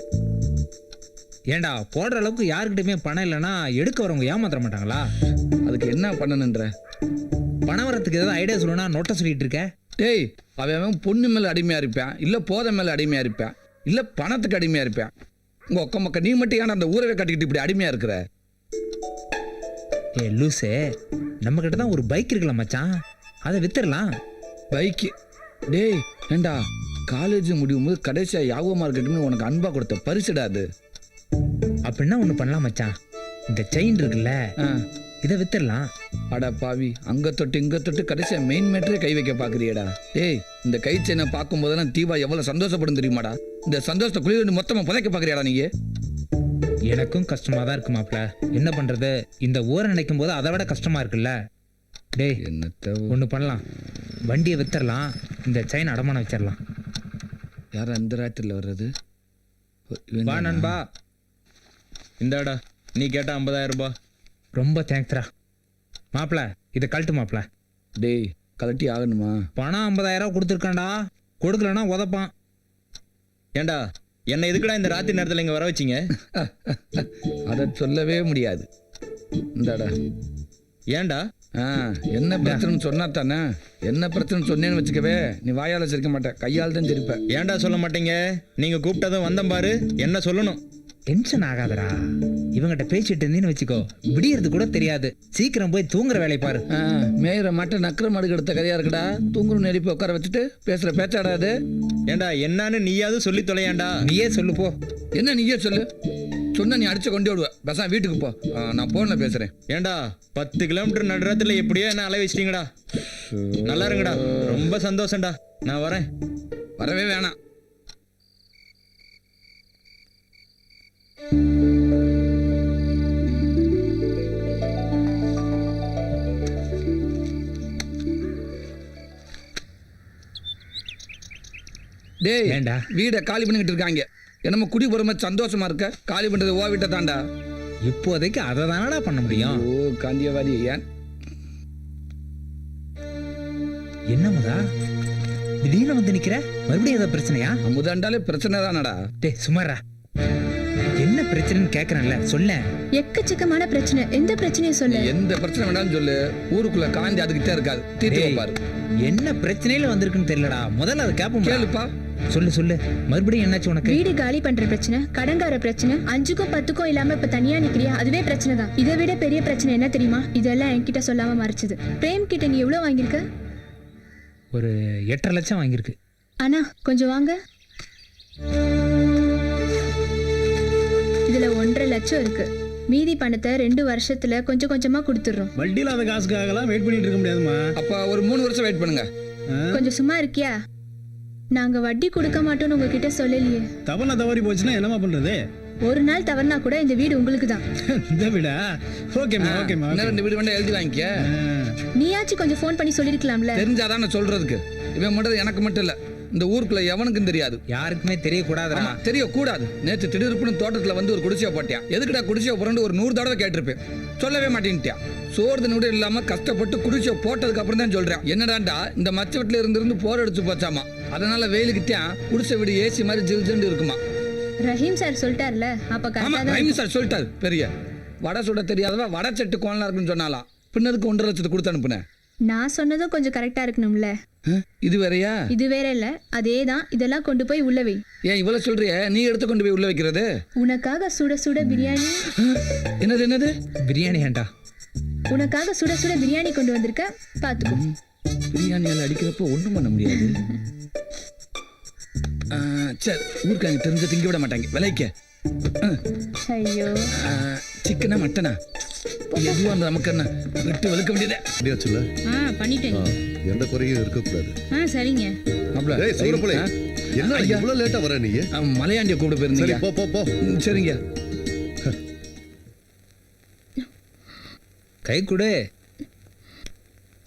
ஏண்டா, போடுற அளவுக்கு யாருக்கிட்டயுமே பணம் இல்லைன்னா எடுக்க வரவங்க ஏமாத்திர மாட்டாங்களா? அதுக்கு என்ன பண்ணணுன்ற? பணம் வரத்துக்கு ஏதாவது ஐடியா சொல்லணும்னா நோட்டை சொல்லிட்டு இருக்க. டேய், அவன் பொண்ணு மேல அடிமையா இருப்பான், இல்ல போதை மேல அடிமையா இருப்பான், இல்ல பணத்துக்கு அடிமையா இருப்பான். உங்க ஒக்க மக்க நீ மட்டும் ஏன்னா அந்த ஊரவே கட்டிக்கிட்டு இப்படி அடிமையா இருக்கிற? ஏ லூசே, நம்ம கிட்ட தான் ஒரு பைக் இருக்குல்ல மச்சான், அதை வித்துடலாம். பைக்கு? டேய் ஏண்டா, காலேஜ் முடியும் போது கடைசியா யாகோ மார்க்கெட்டுன்னு உனக்கு அன்பா கொடுத்த பரிசுடா அது. அப்படின்னா ஒண்ணு பண்ணலாம் மச்சான், இந்த செயின் இருக்குல்ல இதை வித்துடலாம். அடா பாவி, அங்க தொட்டு இங்க தொட்டு கடைசியா மெயின் மேட்டரே கை வைக்க பாக்குறியடா. டேய், இந்த கை செயினை பார்க்கும் போதெல்லாம் தீபா எவ்வளவு சந்தோஷப்படும் தெரியுமாடா? இந்த சந்தோஷத்தை குளிர் மொத்தமா புதைக்க பாக்குறியாடா நீங்க? எனக்கும் கஷ்டமா தான் இருக்கு மாப்பிள, என்ன பண்றது? இந்த ஊரை நினைக்கும் போது அதை விட கஷ்டமா இருக்குல்ல. டேய், என்னத்த ஒண்ணு பண்ணலாம், வண்டியை வித்துடலாம், இந்த செயின் அடமானம் வச்சிடலாம். யாரும் அந்த ராத்திரில வர்றது? வா நண்பா, இந்தாடா, நீ கேட்ட 50,000 ரூபாய். ரொம்ப தேங்க்ஸ்ரா மாப்பிள, இதை கழட்டு மாப்பிள. டேய், கலட்டி ஆகணுமா? பணம் 50,000 கொடுத்துருக்காண்டா, கொடுக்கலன்னா உதப்பான். ஏண்டா, என்ன எதுக்குடா இந்த ராத்திரி நேரத்தில் இங்கே வர வச்சிங்க? அதை சொல்லவே முடியாது. இந்தாடா. ஏண்டா? என்ன பிரச்சனைன்னு சொன்னா தானே? என்ன பிரச்சனை சொன்னேன்னு வச்சுக்கவே, நீ வாயால் சிரிக்க மாட்டேன், கையால் தான் சிரிப்ப. ஏண்டா சொல்ல மாட்டீங்க? நீங்கள் கூப்பிட்டதும் வந்தேன் பாரு, என்ன சொல்லணும்? டென்ஷன் ஆகாதடா, இவங்கிட்ட பேசிட்டு இருந்தீன்னு வச்சுக்கோ, விடியறது கூட தெரியாது. சீக்கிரம் போய் தூங்குற வேலை பாரு. மேயிற மாட்டேன் நக்கிற மாடு எடுத்த கதையா இருக்குடா. தூங்குற நெருப்பி உட்கார வச்சுட்டு பேசுற பேச்சாடாது. ஏண்டா, என்னன்னு நீயாவது சொல்லி தொலையாண்டா. நீயே சொல்லு போ. என்ன நீயே சொல்லு? சொன்ன நீ அடிச்சு கொண்டு விடுவ. பேச வீட்டுக்கு போ, நான் போன்ல பேசுறேன். ஏண்டா, 10 கிலோமீட்டர் நடுறத்துல எப்படியோ என்ன அலை வச்சிட்டீங்கடா. நல்லா இருங்கடா, ரொம்ப சந்தோஷம்டா, நான் வரேன். வரவே வேணாம். டேய், ஏண்டா வீடை காலி பண்ணிக்கிட்டு இருக்காங்க. என்னமோ குடி போற மாதிரி சந்தோஷமா இருக்க? காலி பண்றது ஓ வீட்டை தாண்டா. இப்போதைக்கு அதை தானடா பண்ண முடியும். ஓ காந்தியவாதி. ஏன் என்னமுதா திடீர்னு வந்து நிக்கிற? மறுபடியும் ஏதாவது பிரச்சனையா? அமுதாண்டாலே பிரச்சனை தானடா. டேய் சுமாரா, என்ன பிரச்சனைன்னு கேக்குறேன்ல, சொல்ல. எக்கச்சக்கமான பிரச்சனை, எந்த பிரச்சனையும் சொல்லு. எந்த பிரச்சனை வேணாலும் சொல்லு, ஊருக்குள்ள காந்தி அதுக்கிட்டே இருக்காது, தீர்த்து வைப்பாரு. என்ன பிரச்சனையில வந்திருக்குன்னு தெரியலடா, முதல்ல அதை கேப்போம். கேளுப்பா. சொல்லு மறுபடியும் என்னாச்சு உனக்கு? வீடு காலி பண்ற பிரச்சனை, கடங்கார பிரச்சனை, 5க்கும் 10க்கும் இல்லாம இப்ப தனியா நிக்கிறியா, அதுவே பிரச்சனை தான். இதை விட பெரிய பிரச்சனை என்ன தெரியுமா? இதெல்லாம் என்கிட்ட சொல்லாம மறைச்சது. பிரேம் கிட்ட நீ எவ்வளவு வாங்கியிருக்க? ஒரு 8.5 லட்சம் வாங்கியிருக்கு. அண்ணா கொஞ்சம் வாங்க. இதுல 1.5 லட்சம் இருக்கு. மீதி பணத்தை 2 வருஷத்துல கொஞ்சம் கொஞ்சமா கொடுத்துடுறோம். வட்டி இல்லாத காசுக்காகலாம் வெயிட் பண்ணிட்டு இருக்க முடியாதுமா. அப்ப ஒரு 3 வருஷம் வெயிட் பண்ணுங்க. கொஞ்சம் சும்மா இருக்கியா? நாங்க வட்டி கொடுக்க மாட்டோம்னு உங்ககிட்ட சொல்லலையே. தவறுனா தவறி போச்சுன்னா என்னமா பண்றது? ஒரு நாள் தவறுனா கூட இந்த வீடு உங்களுக்கு தான். இந்த வீடா? ஓகேமா ஓகேமா. இன்னும் 2 வீடு வேண்டாம், எழுதி வாங்கிக்க. நீயாச்சும் கொஞ்சம் ஃபோன் பண்ணி சொல்லிருக்கலாம்ல. தெரிஞ்சாதான் நான் சொல்றதுக்கு. இவன் மட்டும் எனக்கு மட்டும் இல்ல, இந்த ஊருக்குள்ள எவனுக்கும் தெரியாது. யாருக்குமே தெரியக்கூடாதுடா. ஆமா, தெரியக்கூடாது. நேற்று திடீர்னு தோட்டத்துல வந்து ஒரு குடிசையை போட்டியா. எதுக்குடா குடிசையை புரண்டு ஒரு 100 தடவை கேட்டிருப்பேன். சொல்லவே மாட்டேன்ட்டியா. சோறு நூடு இல்லாம கஷ்டப்பட்டு குடிசையை போட்டதுக்கு அப்புறம் தான் சொல்றேன். என்னடாண்டா இந்த மச்ச வீட்டுல இருந்து போர் அடிச்சு போச்சாமா. அதனால வெயிலுக்குத்தான் குடிசை வீடு ஏசி மாதிரி ஜில்ஜின்னு இருக்குமா. ரஹீம் சார் சொல்லிட்டார்ல, அப்ப ஆமா, ரஹீம் சார் சொல்லிட்டாரு. பெரிய வடை சுட தெரியாதவ வடை செட்டு கோலா இருக்குன்னு சொன்னாலாம். பின்னதுக்கு 1.5 லட்சத்துக்கு கொடுத்து அனுப்புனேன். நான் சொன்னதும் கொஞ்சம் கரெக்டா இருக்கணும்ல. இது வேறயா? இது வேற இல்ல, அதேதான். இதெல்லாம் கொண்டு போய் உள்ள வை. ஏன் இவ்வளவு சொல்றிய? நீ எடுத்து கொண்டு போய் உள்ள வைக்கிறது? உனக்காக சுட சுட பிரியாணி. என்னது பிரியாணி ஏண்டா? உனக்காக சுட சுட பிரியாணி கொண்டு வந்திருக்க, பாத்துக்கோ. பிரியாணியால் அடிக்கிறப்போ ஒன்றும் பண்ண முடியாது. சரி, ஊருக்காங்க தெரிஞ்ச திங்க விட மாட்டாங்க. விலைக்க ஐயோ, சிக்கனா மட்டனா எதுவா இருந்தா நமக்கு என்ன விட்டு வெளுக்க வேண்டியதே. பண்ணிட்டேன். எந்த குறையும் இருக்கக்கூடாது. சரிங்க. என்ன இவ்வளவு லேட்டா வர நீ? மலையாண்டிய கூப்பிட போயிருந்தீங்க. போ. சரிங்க. கை கொடு.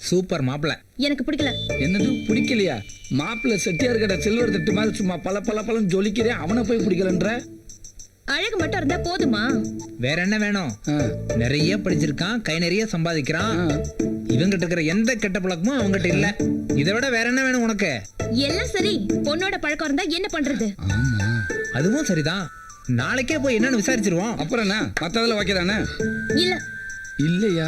சூப்பர் மாப்பிள்ள. எனக்கு பிடிக்கல. என்னது பிடிக்கலையா? மாப்பிள்ள செட்டியார் கடை சில்வர் தட்டு மாதிரி சும்மா பல ஜொலிக்கிறேன். அவனை போய் பிடிக்கலன்ற? அழகு மட்டும் இருந்தா போதுமா? வேற என்ன வேணும்? நிறைய படிச்சிருக்கான், கை நிறைய சம்பாதிக்கிறான். இவங்கிட்ட இருக்கிற எந்த கெட்ட பழக்கமும் அவங்ககிட்ட இல்ல. இதை விட வேற என்ன வேணும் உனக்கு? எல்லாம் சரி, பொண்ணோட பழக்கம் இருந்தா என்ன பண்றது? அதுவும் சரிதான். நாளைக்கே போய் என்னன்னு விசாரிச்சிருவோம். அப்புறம் என்ன மத்ததுல வைக்கிறானே? இல்ல இல்லையா?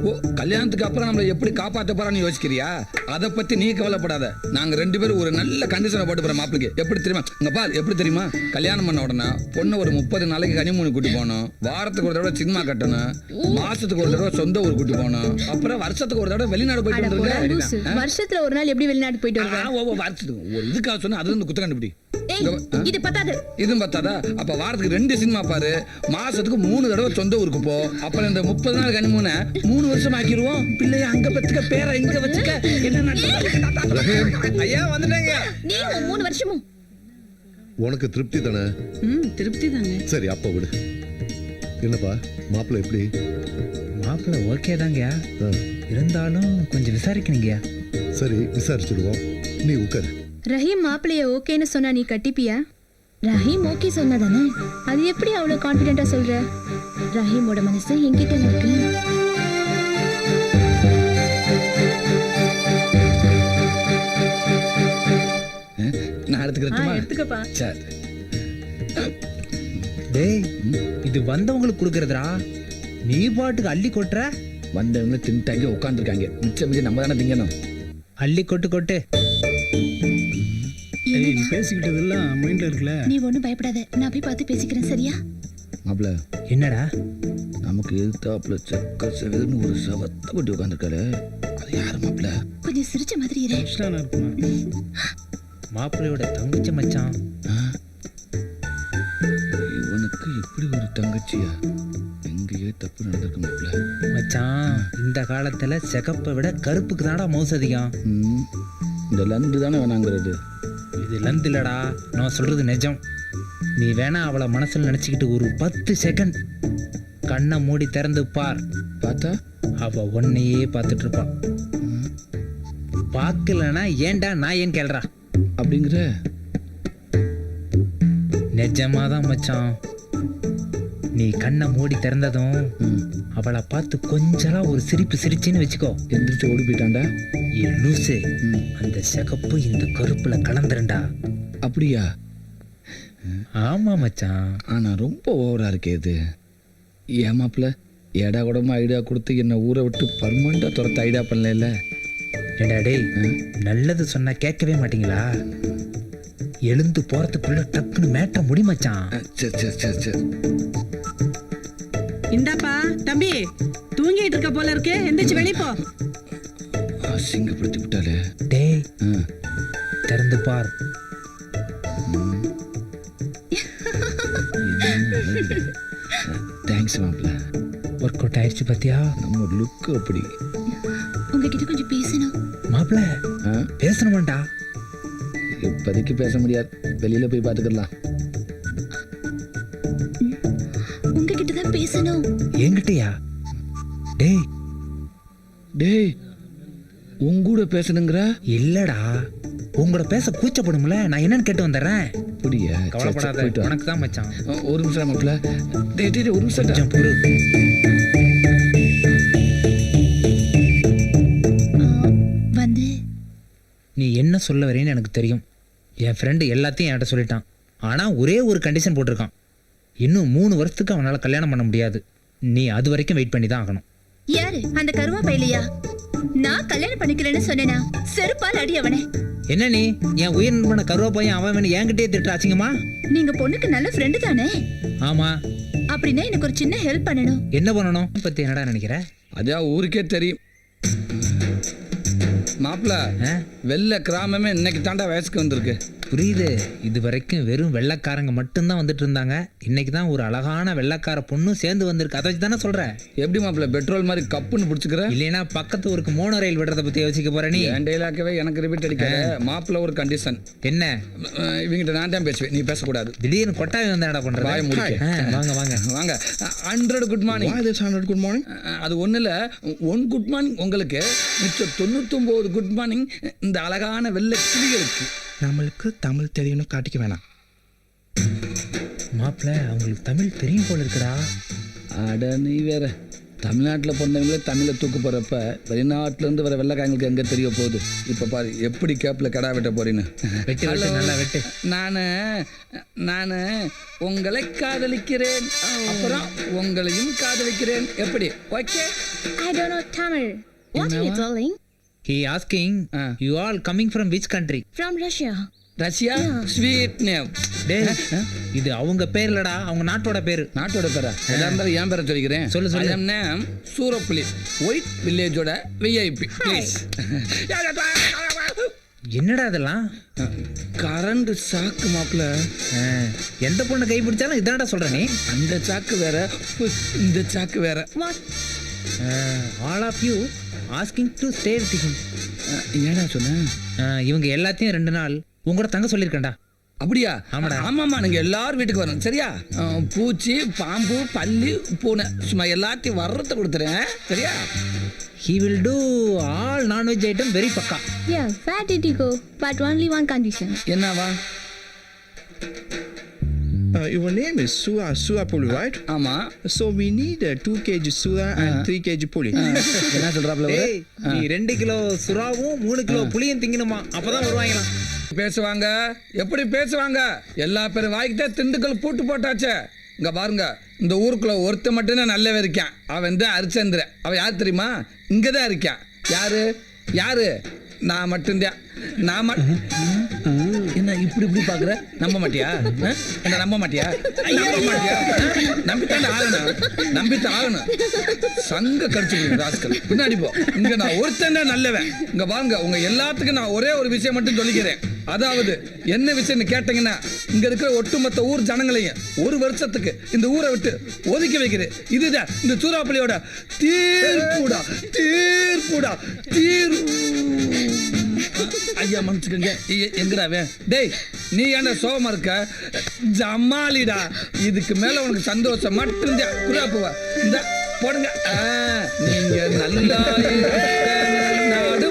ஓ, கல்யாணத்துக்கு அப்புறம் நம்மளை எப்படி காப்பாற்ற போறான்னு யோசிக்கிறியா? அதை பத்தி நீ கவலைப்படாத. நாங்க 2 பேரும் ஒரு நல்ல கண்டிஷனை போட்டு போறோம் மாப்பிளைக்கு. எப்படி தெரியுமா? இங்க பாரு, எப்படி தெரியுமா? கல்யாணம் பண்ண உடனே பொண்ணு ஒரு 30 நாளைக்கு கனிமூணு கூட்டி போகணும். வாரத்துக்கு ஒரு தடவை சினிமா கட்டணும். மாசத்துக்கு ஒரு தடவை சொந்த ஊர் கூட்டி போகணும். அப்புறம் வருஷத்துக்கு ஒரு தடவை வெளிநாடு போயிட்டு வந்துருங்க. வருஷத்துல ஒரு நாள் எப்படி வெளிநாடு போயிட்டு வருவேன்? வருஷத்துக்கு ஒரு இதுக்காக சொன்னா அது வந்து குத்த கண்டுபிடி. இது பத்தாது. இதுவும் பத்தாதா? அப்ப வாரத்துக்கு 2 சினிமா பாரு. மாசத்துக்கு 3 தடவை சொந்த ஊருக்கு போ. அப்புறம் இந்த 30 நாள் கனிமூனை 3 வருஷம் ஆக்கிடுவோம். பிள்ளைய அங்க பத்துக்க, பேரை இங்க வச்சுக்க. என்ன ஐயா வந்துட்டாங்க. நீ 3 வருஷமும் உனக்கு திருப்தி தானே? திருப்தி தாங்க. சரி, அப்ப விடு. என்னப்பா மாப்பிள்ள எப்படி? மாப்பிள்ள ஓகே தாங்க. இருந்தாலும் கொஞ்சம் விசாரிக்கணுங்க. சரி, விசாரிச்சிடுவோம். நீ உட்காரு. ரஹீம் மாப்பிளைய ஓகேன்னு சொன்னா நீ கட்டிப்பியா? ரஹீம் ஓகே சொன்னதானே? அது எப்படி அவ்வளவு கான்ஃபிடென்ட்டா சொல்ற? ரஹீமோட மனசு என்கிட்ட இருக்கு. நான் எடுத்துக்கப்பா. சரி. டேய், இது வந்தவங்களுக்கு கொடுக்கறதுடா. நீ பாட்டுக்கு அள்ளி கொட்டுற. வந்தவங்க தின்ட்டாங்க, உட்காந்துருக்காங்க. மிச்சம் நம்ம தானே திங்கணும். அள்ளி கொட்டு. பேசிக்கிட்டது எல்லாம் மைண்ட்ல இருக்குல்ல. நீ ஒண்ணும் பயப்படாத, நான் போய் பார்த்து பேசிக்கிறேன், சரியா? மாப்பிள்ள, என்னடா? நமக்கு எதிர்த்தாப்புல செக்க செவன்னு ஒரு சவத்த கொட்டி உட்காந்துருக்காரு. அது யாரு மாப்பிள்ள? கொஞ்சம் சிரிச்ச மாதிரி இரு. மாப்பிள்ளையோட தங்கச்சி மச்சான். இவனுக்கு எப்படி ஒரு தங்கச்சியா? எங்கேயே தப்பு நடந்திருக்கு மாப்பிள்ள. மச்சான், இந்த காலத்துல சிகப்பை விட கருப்புக்கு தானடா மவுசு அதிகம். இந்த லந்து தானே வேணாங்கிறது. இது லந்து இல்லடா, நான் சொல்றது நிஜம். நீ வேணா அவளை மனசுல நினைச்சுக்கிட்டு ஒரு 10 செகண்ட் கண்ணை மூடி திறந்து பார். பார்த்தா அவ உன்னையே பார்த்துட்டு இருப்பான். பார்க்கலனா ஏன்டா நான் ஏன் கேள்றா அப்படிங்கிற? நிஜமாதான் மச்சான். நீ கண்ணை மூடி திறந்ததும் அவளை பார்த்து கொஞ்சலா ஒரு சிரிப்பு சிரிச்சின்னு வச்சுக்கோ. எந்திரிச்சு ஓடி போயிட்டான்டா. லூசு, அந்த சிகப்பு இந்த கருப்புல கலந்துருண்டா. அப்படியா? ஆமா மச்சான். ஆனா ரொம்ப ஓவரா இருக்கே இது. ஏமாப்ல ஏடா கூடமா ஐடியா கொடுத்து என்ன ஊரை விட்டு பர்மனண்டா துரத்த ஐடியா பண்ணல. ஏண்டா டேய், நல்லது சொன்னா கேட்கவே மாட்டீங்களா? எழுந்து போறதுக்குள்ள டக்குன்னு மேட்ட முடி மச்சான். சரி. இந்தாப்பா தம்பி, தூங்கிட்டு இருக்க போல இருக்கு. எந்திரிச்சு வெளிய போ. அசிங்கப்படுத்தி விட்டாலே. டேய், திறந்து பார். தேங்க்ஸ் மாப்பிள்ள. ஒர்க் அவுட் ஆயிடுச்சு பாத்தியா? நம்ம லுக் அப்படி. உங்ககிட்ட கொஞ்சம் பேசணும். மாப்பிள்ள பேசணுமாண்டா? இப்போதைக்கு பேச முடியாது, வெளியில போய் பார்த்துக்கலாம். உங்ககிட்ட தான் பேசணும். என்கிட்டயா? டேய் உங்கூட பேசணுங்கிற? இல்லடா, உங்களோட பேச கூச்சப்படும்ல, நான் என்னன்னு கேட்டு வந்துடுறேன். புரிய கவலைப்படாத, உனக்கு தான் மச்சான். ஒரு நிமிஷம் மாப்பிள்ள. டேய் ஒரு நிமிஷம் கொஞ்சம் பொறு. வந்து நீ என்ன சொல்ல வரேன்னு எனக்கு தெரியும். என் ஃப்ரெண்டு எல்லாத்தையும் என்கிட்ட சொல்லிட்டான். ஆனால் ஒரே ஒரு கண்டிஷன் போட்டிருக்கான். இன்னும் 3 வருஷத்துக்கு அவனால் கல்யாணம் பண்ண முடியாது. நீ அது வரைக்கும் வெயிட் பண்ணி தான் ஆகணும். யாரு அந்த கருவா பையலையா? நான் கல்யாணம் பண்ணிக்கிறேன்னு சொன்னேனா? செருப்பால் அடி அவனே. என்ன நீ என் உயிர் நண்பன கருவா பையன் அவன் என்கிட்டே திட்டாச்சுங்கம்மா? நீங்க பொண்ணுக்கு நல்ல ஃப்ரெண்டு தானே? ஆமா. அப்படின்னா எனக்கு ஒரு சின்ன ஹெல்ப் பண்ணணும். என்ன பண்ணணும் பத்தி என்னடா நினைக்கிற? அதான் ஊருக்கே தெரியும் மாப்பிள்ள. வெள்ளை கிராமமே இன்னைக்கு தாண்டா வயசுக்கு வந்திருக்கு. புரியுது. இது வரைக்கும் வெறும் வெள்ளைக்காரங்க மட்டும்தான் வந்துட்டு இருந்தாங்க. இன்னைக்கு தான் ஒரு அழகான வெள்ளைக்கார பொண்ணும் சேர்ந்து வந்திருக்கு. அதை வச்சு தானே சொல்றேன். எப்படி மாப்பிள்ள பெட்ரோல் மாதிரி கப்புன்னு பிடிச்சிக்கிற? இல்லைன்னா பக்கத்து ஊருக்கு மோனோ ரயில் விடுறத பத்தி யோசிக்க போற நீ? என் டைலாக்கவே எனக்கு ரிப்பீட் அடிக்காத. மாப்பிள்ள ஒரு கண்டிஷன். என்ன? இவங்கிட்ட நான் தான் பேசுவேன், நீ பேசக்கூடாது. திடீர்னு கொட்டாவி வந்து என்னடா பண்ற? வாய முடிக்க. வாங்க வாங்க வாங்க. 100 குட் மார்னிங். 100 good morning. அது ஒண்ணு இல்ல, 1 குட் மார்னிங் உங்களுக்கு, மிச்சம் 99 குட் மார்னிங் இந்த அழகான வெள்ளை கிளிகளுக்கு. நம்மளுக்கு தமிழ் தெரியும்னு காட்டிக்க வேணாம். மாப்பிள்ள அவங்களுக்கு தமிழ் தெரியும் போல இருக்குடா. அட நீ வேற. தமிழ்நாட்டில் பிறந்தவங்களே தமிழை தூக்கு போகிறப்ப வெளிநாட்டிலேருந்து வர வெள்ளைக்காரங்களுக்கு எங்கே தெரிய போகுது? இப்போ பாரு எப்படி கேப்பில் கடா வெட்ட போறேன்னு. நல்லா வெட்டு. நான் உங்களை காதலிக்கிறேன், அப்புறம் உங்களையும் காதலிக்கிறேன். எப்படி? Okay. I don't know Tamil. What are you telling? He asking, you all coming from which country? From Russia. Russia? Sweet name. இது அவங்க பேர் இல்லடா, அவங்க நாட்டோட பேரு. நாட்டோட பேரா? எதா இருந்தாலும் என் பேரை சொல்லிக்கிறேன். சொல்லு சொல்லு. நேம் சூரப்புலி, ஒயிட் வில்லேஜோட விஐபி. ப்ளீஸ். என்னடா அதெல்லாம்? கரண்ட் சாக்கு மாப்பிள்ள. எந்த பொண்ணை கை பிடிச்சாலும் இதானடா சொல்ற நீ? அந்த சாக்கு வேற, இந்த சாக்கு வேற. All of you asking to stay with him. என்னடா சொன்ன? இவங்க எல்லாத்தையும் 2 நாள் உங்களோட தங்க சொல்லியிருக்கேன்டா. அப்படியா? ஆமாடா. ஆமாம்மா, நீங்கள் எல்லாரும் வீட்டுக்கு வரணும் சரியா? பூச்சி, பாம்பு, பல்லி, பூனை சும்மா எல்லாத்தையும் வர்றத கொடுத்துறேன் சரியா? He will do all non-veg item very பக்கா. Yeah, where did you go? But only one condition. என்னவா? Your name is Sura Puli, right? ஆமா. So we need 2 kg Sura and 3 kg Puli. என்ன சொல்றாப்ல? நீ 2 கிலோ சுறாவும் 3 கிலோ புளியும் திங்கணுமா? அப்பதான் வருவாங்களாம். பேசுவாங்க. எப்படி பேசுவாங்க? எல்லா பேரும் வாய்க்கிட்டே திண்டுக்கல் பூட்டு போட்டாச்சே. இங்க பாருங்க, இந்த ஊருக்குள்ள ஒருத்த மட்டும்தான் நல்லவே இருக்கான். அவன் தான் ஹரிச்சந்திரன். அவன் யார் தெரியுமா? இங்கதான் இருக்கான். யாரு? நான் மட்டும்தான். என்ன இப்படி பாக்குற? நம்ப மாட்டியா? என்ன நம்ப மாட்டியா? நம்பித்தான் ஆகணும். சங்க கடிச்சு ராஸ்கல். பின்னாடி போ. இங்க நான் ஒருத்தன் நல்லவன். இங்க வாங்க, உங்க எல்லாத்துக்கும் நான் ஒரே ஒரு விஷயம் மட்டும் சொல்லிக்கிறேன். அதாவது என்ன விஷயம்னு கேட்டீங்கன்னா, இங்க இருக்கிற ஒட்டுமொத்த ஊர் ஜனங்களையும் 1 வருஷத்துக்கு இந்த ஊரை விட்டு ஒதுக்கி வைக்கிறேன். இதுதான் இந்த சூறாப்பள்ளியோட தீர்ப்புடா. ஐயா மன்னிச்சுக்கங்க. எங்கடாவே? டேய், நீ ஏன்டா சோகமா இருக்க? ஜமாலிடா. இதுக்கு மேல உனக்கு சந்தோஷம் மட்டும்தான். குறா போவா இந்த போடுங்க. நீங்க நல்லா